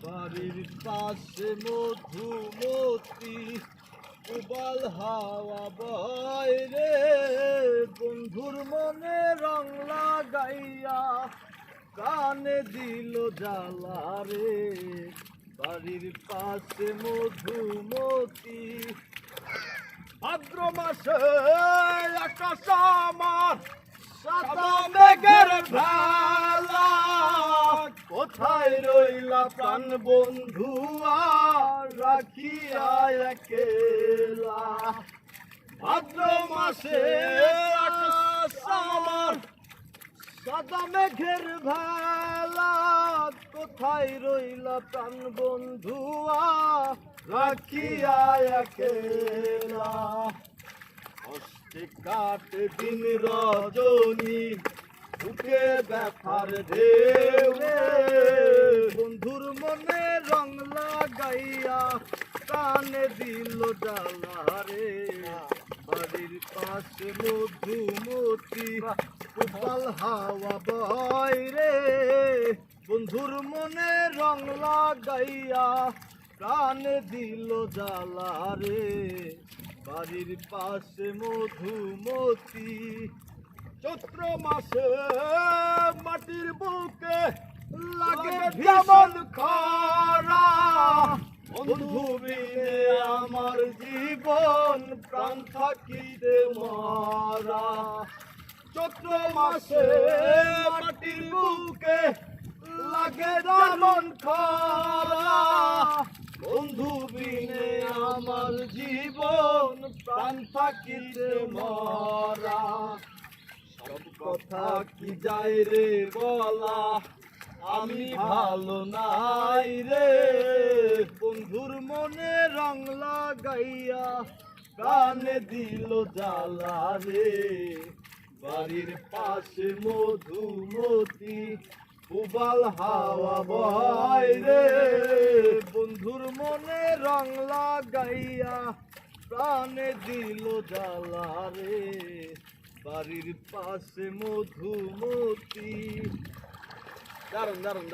বাড়ির পাশে মধুমতি উবাল হাওয়া বয় রে, বন্ধুর মনে রং লাগাইয়া কানে দিল জ্বালা রে। বাড়ির পাশে মধুমতি, ভাদ্র মাসে আকাশ আমার সাদা মেঘের ভেলা, কোথায় রইলা প্রাণ বন্ধু আর রাখিয়া একলা। ভাদ্র মাসে আকাশ আমার সাদা মেঘের ভেলা, কোথায় রইলা প্রাণ বন্ধু আর রাখিয়া একলা। কষ্টে কাটে দিন রজনী, বুকে ব্যথার ঢেউ রে, বন্ধুর মনে রং লাগাইয়া কানে দিল জ্বালা রে। বাড়ির পাশে মধুমতি উবাল হাওয়া বয় রে, বন্ধুর মনে রং লাগাইয়া কানে দিল জ্বালা রে। বাড়ির পাশে মধুমতি, চৈত্র মাসে মাটির বুকে লাগে যেমন খরা, বন্ধু বিনে আমার জীবন প্রাণ থাকিতে মরা। চৈত্র মাসে মাটির বুকে লাগে যেমন খরা, বন্ধু বিনে আমার জীবন প্রাণ থাকিতে মরা। সব কথা কি যায় রে বলা, আমি ভালো নাই রে, বন্ধুর মনে রং লাগাইয়া কানে দিল জ্বালা রে। বাড়ির পাশে মধুমতি উবাল হাওয়া বয় রে, বন্ধুর মনে রং লাগাইয়া প্রাণে দিল জ্বালা রে। বাড়ির পাশে মধুমতি। দারুন দারুন।